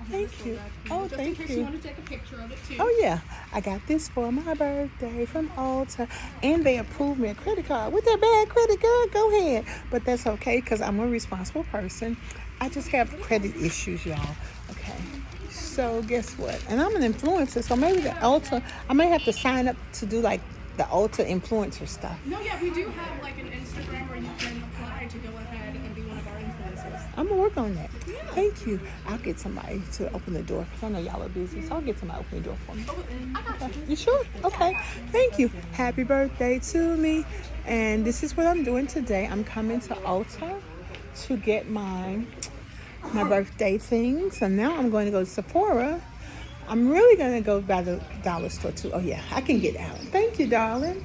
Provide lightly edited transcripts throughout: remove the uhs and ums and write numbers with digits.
Thank you. Oh, just thank in case you. you want to take a picture of it too. Oh yeah, I got this for my birthday from Ulta, and they approved me a credit card. With that bad credit, girl, go ahead. But that's okay because I'm a responsible person. I just have credit issues, y'all. Okay. So guess what? And I'm an influencer, so maybe the Ulta, I may have to sign up to do like the Ulta influencer stuff. No, yeah, we do have like an Instagram where you can apply to go ahead and be one of our influencers. I'm gonna work on that. Thank you. I'll get somebody to open the door because I know y'all are busy, so I'll get somebody to open the door for me. Oh, I got you. You sure? Okay. Thank you. Happy birthday to me. And this is what I'm doing today. I'm coming to Ulta to get my birthday things. And now I'm going to go to Sephora. I'm really going to go by the dollar store too. Oh yeah, I can get out. Thank you, darling.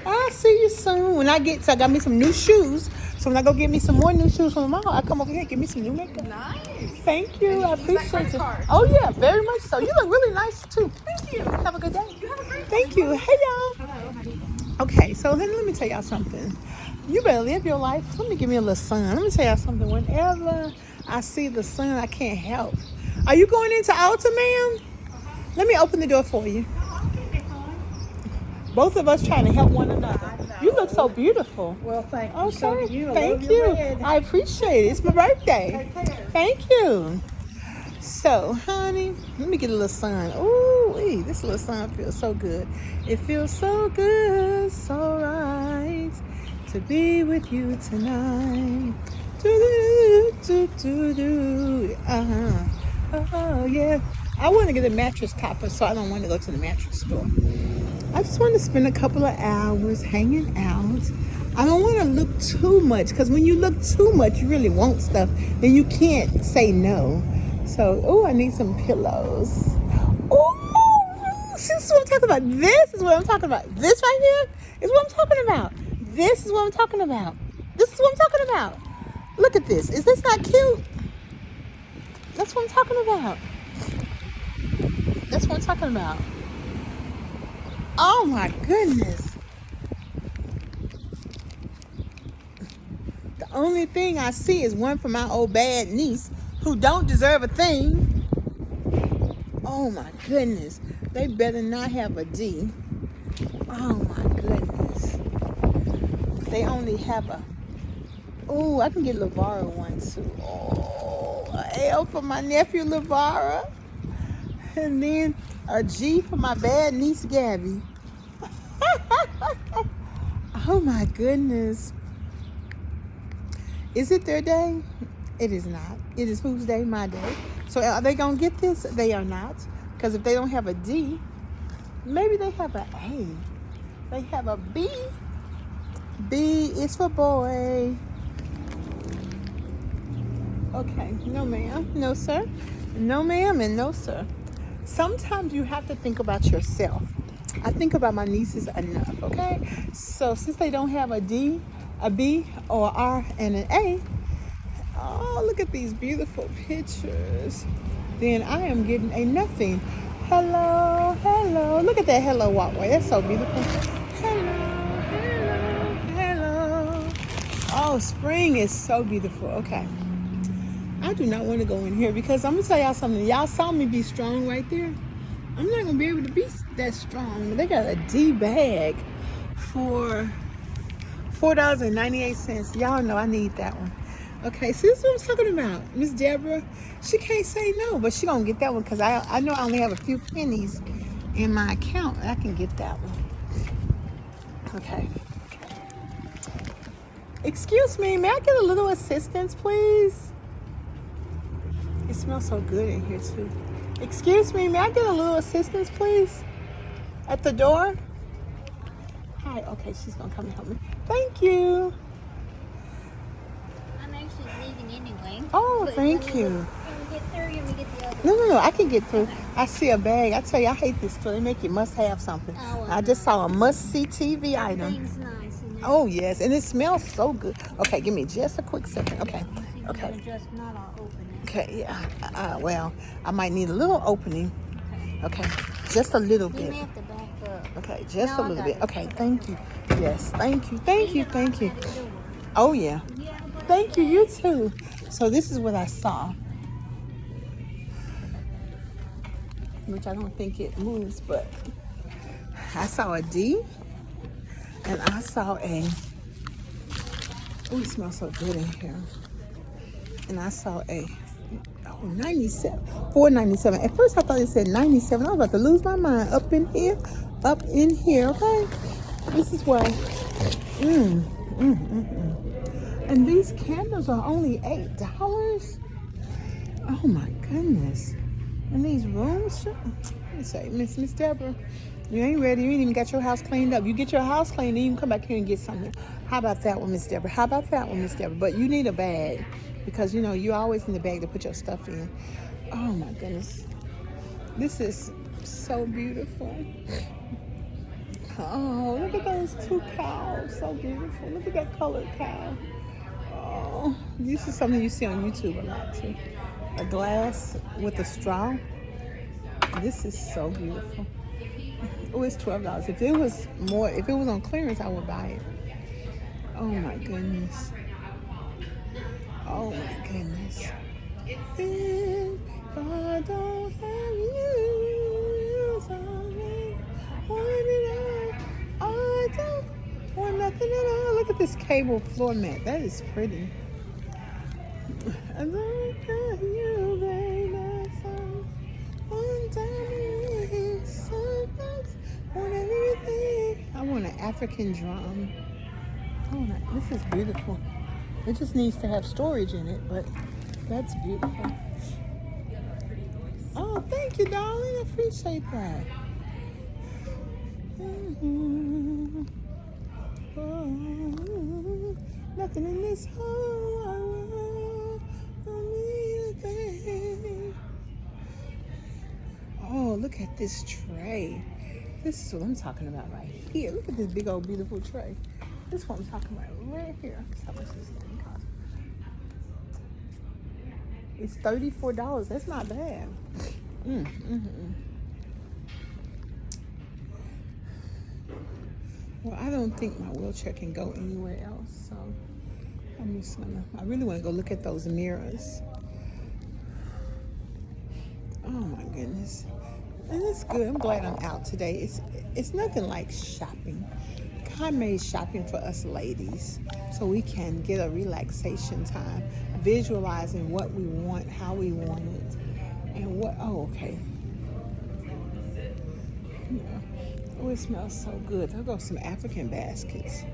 I'll see you soon. When I got me some new shoes. So when I go get me some more new shoes from the mall, I come over here and get me some new makeup. Nice. Thank you. I appreciate it. card. Oh yeah, very much so. You look really nice too. Thank you. Have a good day. You have a great Thank you. Hey y'all. Hello, honey. Okay, so let me tell y'all something. You better live your life. Let me give me a little sun. Let me tell y'all something. Whenever I see the sun, I can't help. Are you going into Ulta, ma'am? Let me open the door for you. Both of us trying to help one another. You look so beautiful. Well, thank you. Okay, So do you. I thank love your you. red. I appreciate it. It's my birthday. Take care. Thank you. So, honey, let me get a little sun. Ooh, this little sun feels so good. It feels so good, so right to be with you tonight. Do do do do. Oh yeah. I want to get a mattress topper, so I don't want to go to the mattress store. I just want to spend a couple of hours hanging out. I don't want to look too much because when you look too much, you really want stuff. Then you can't say no. So, I need some pillows. Oh, this is what I'm talking about. This is what I'm talking about. This right here is what I'm talking about. This is what I'm talking about. This is what I'm talking about. Look at this. Is this not cute? That's what I'm talking about. That's what I'm talking about. Oh my goodness. The only thing I see is one for my old bad niece who don't deserve a thing. Oh my goodness. They better not have a D. Oh my goodness. They only have a... Oh, I can get LeVara one too. Oh, a L for my nephew LeVara. And then a G for my bad niece Gabby. Oh my goodness. Is it their day? It is not. It is whose day? My day. So are they going to get this? They are not. Because if they don't have a D, maybe they have an A. They have a B. B is for boy. Okay. No ma'am. No sir. No ma'am and no sir. Sometimes you have to think about yourself. I think about my nieces enough, okay? So since they don't have a D, a B, or R, and an A, oh, look at these beautiful pictures. Then I am getting a nothing. Hello, hello. Look at that hello walkway. That's so beautiful. Hello, hello, hello. Oh, spring is so beautiful. Okay. I do not want to go in here because I'm going to tell y'all something. Y'all saw me be strong right there. I'm not going to be able to be that strong. They got a D bag for $4.98. Y'all know I need that one. Okay, so this is what I'm talking about. Miss Debra, she can't say no, but she going to get that one because I know I only have a few pennies in my account. I can get that one. Okay. Excuse me, may I get a little assistance, please? It smells so good in here too. Excuse me, may I get a little assistance, please? At the door? Hi, okay, she's gonna come and help me. Thank you. I'm actually leaving anyway. Oh, But thank you. Can we get through? Can we get the other? No, I can get through. I see a bag. I tell you, I hate this store. They make you must have something. Oh, I just saw a must-see TV item. Everything's nice, you know. Oh, yes, and it smells so good. Okay, give me just a quick second. Okay, okay. Just not all open it. Okay, yeah. Well, I might need a little opening. Okay, just a little You bit. may have to back up. Okay, just No, a I little got bit. it. Okay, thank you. Yes, thank you, thank you, thank you. Out the door. Oh, yeah. You have a Thank you, birthday. you too. So this is what I saw. which I don't think it moves, but I saw a D, and I saw a, oh, it smells so good in here. And I saw a, oh, 97, $4.97. At first I thought it said 97. I was about to lose my mind. Up in here, okay? This is why, And these candles are only $8. Oh my goodness. And these rooms, let me say, Miss Deborah, you ain't ready. You ain't even got your house cleaned up. You get your house cleaned, then you can come back here and get something. How about that one, Miss Deborah? How about that one, Miss Deborah? But you need a bag because, you know, you're always in the bag to put your stuff in. Oh my goodness. This is so beautiful. Oh, look at those 2 cows. So beautiful. Look at that colored cow. Oh, this is something you see on YouTube a lot too. A glass with a straw. This is so beautiful. Oh, it's $12. If it was more, if it was on clearance, I would buy it. Oh my goodness. Oh my goodness. If I don't have you, I don't want nothing at all. Look at this cable floor mat. That is pretty. I don't have you, baby. I want an African drum. Oh, this is beautiful. It just needs to have storage in it, but that's beautiful. Oh, thank you, darling. I appreciate that. Oh, nothing in this whole world. Oh, look at this tray. This is what I'm talking about right here. Look at this big old beautiful tray. This is what I'm talking about right here. That's how much this thing costs. It's $34. That's not bad. Well, I don't think my wheelchair can go anywhere else, so I'm just gonna, I really want to go look at those mirrors. Oh my goodness. And it's good. I'm glad I'm out today. It's nothing like shopping. God made shopping for us ladies so we can get a relaxation time, visualizing what we want, how we want it, and what, oh, okay. Yeah. Oh, it smells so good. There go some African baskets.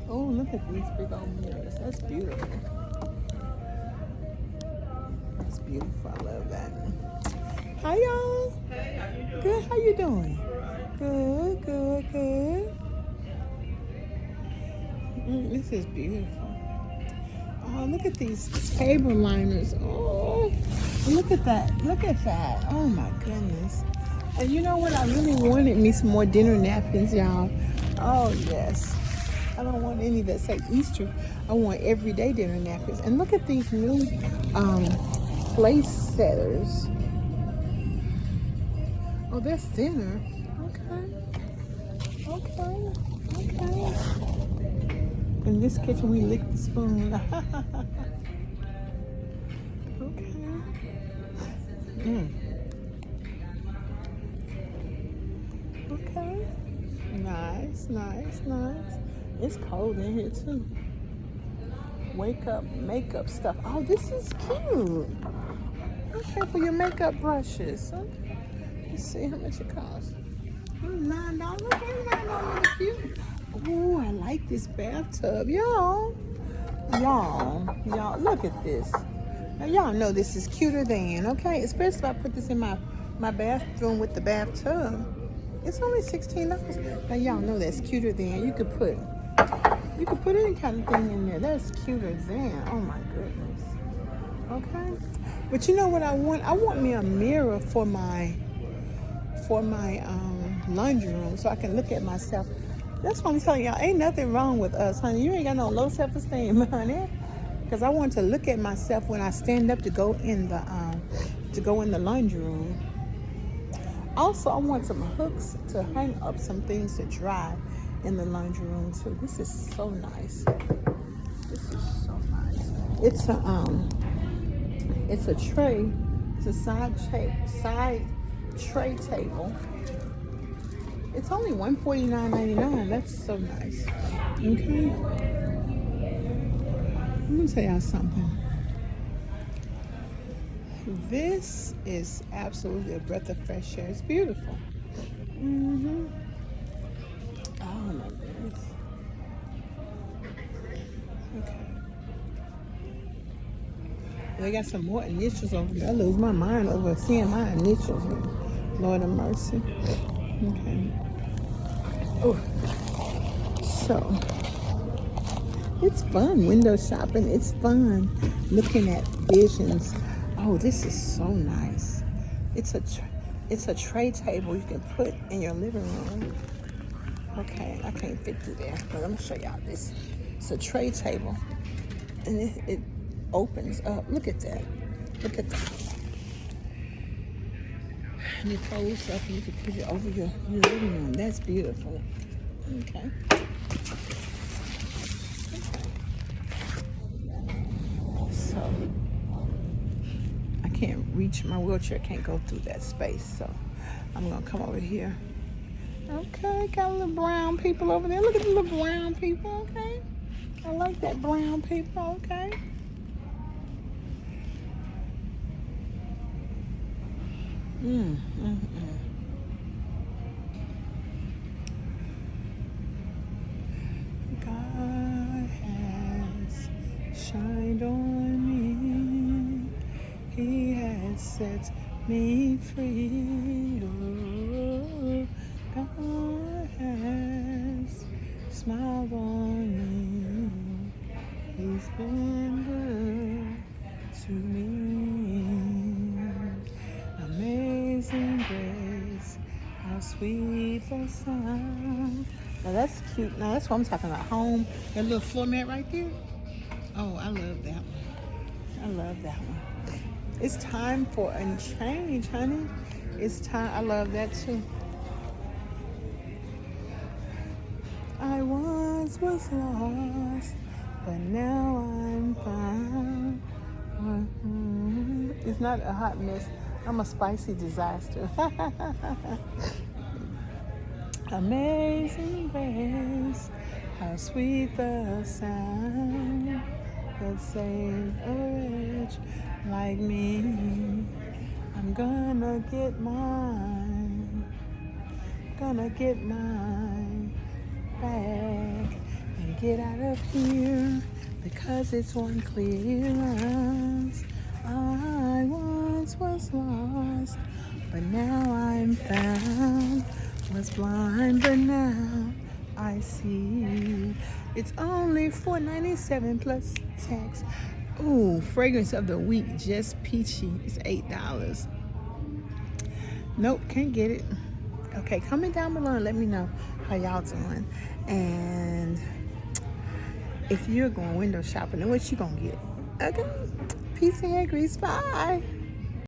Oh, look at these big old mirrors. That's beautiful. That's beautiful. I love that. Hi, y'all. Hey, how you doing? Good. How you doing? Good, good, good. This is beautiful. Oh, look at these table liners. Oh, look at that. Look at that. Oh, my goodness. And you know what? I really wanted me some more dinner napkins, y'all. Oh, yes. I don't want any that say Easter. I want everyday dinner napkins. And look at these new place setters. Oh, they're thinner. Okay. In this kitchen, we lick the spoon. Okay. Okay. Nice. It's cold in here too. Wake up makeup stuff. Oh, this is cute. Okay, for your makeup brushes. Okay. Let's see how much it costs. $9. Okay, $9. Cute. Oh, I like this bathtub, y'all. Y'all, look at this. Now, y'all know this is cuter than, okay? Especially if I put this in my bathroom with the bathtub. It's only $16. Now, y'all know that's cuter than. You could put any kind of thing in there. That's cuter than. Oh my goodness. Okay. But you know what I want? I want me a mirror for my laundry room so I can look at myself. That's what I'm telling y'all. Ain't nothing wrong with us, honey. You ain't got no low self-esteem, honey. Because I want to look at myself when I stand up to go in the laundry room. Also, I want some hooks to hang up some things to dry in the laundry room too. This is so nice. This is so nice. It's a tray. It's a side tray table. It's only $149.99. That's so nice. Okay. Let me tell y'all something. This is absolutely a breath of fresh air. It's beautiful. Mm-hmm. Oh my goodness. Okay. They got some more initials over there. I lose my mind over seeing my initials. Lord of mercy. Okay. Oh. So, it's fun window shopping. It's fun looking at visions. Oh, this is so nice. It's a tray table you can put in your living room. Okay, I can't fit through there, but I'm gonna show y'all this. It's a tray table, and it opens up. Look at that. Look at that. And it folds up, and you can put it over your living room. That's beautiful. Okay. So I can't reach my wheelchair. Can't go through that space. So I'm gonna come over here. Okay, got little brown people over there. Look at the little brown people. Okay, I like that brown people. Okay. God has shined on me. He has set me free. Oh, God has smiled on me. He's been good to me. Amazing grace, how sweet the sound. Now that's cute. Now that's what I'm talking about. Home, that little floor mat right there. Oh, I love that one. I love that one. It's time for a change, honey. It's time. I love that too. I once was lost, but now I'm found. It's not a hot mess. I'm a spicy disaster. Amazing grace, how sweet the sound that saved a wretch like me. I'm gonna get mine, back and get out of here because it's one clearance. I once was lost, but now I'm found. Was blind, but now I see. It's only $4.97 plus tax. Ooh, fragrance of the week, just peachy. It's $8. Nope, can't get it. Okay, comment down below and let me know how y'all doing. And if you're going window shopping, then what you gonna get? Okay, peace and hair grease. Bye.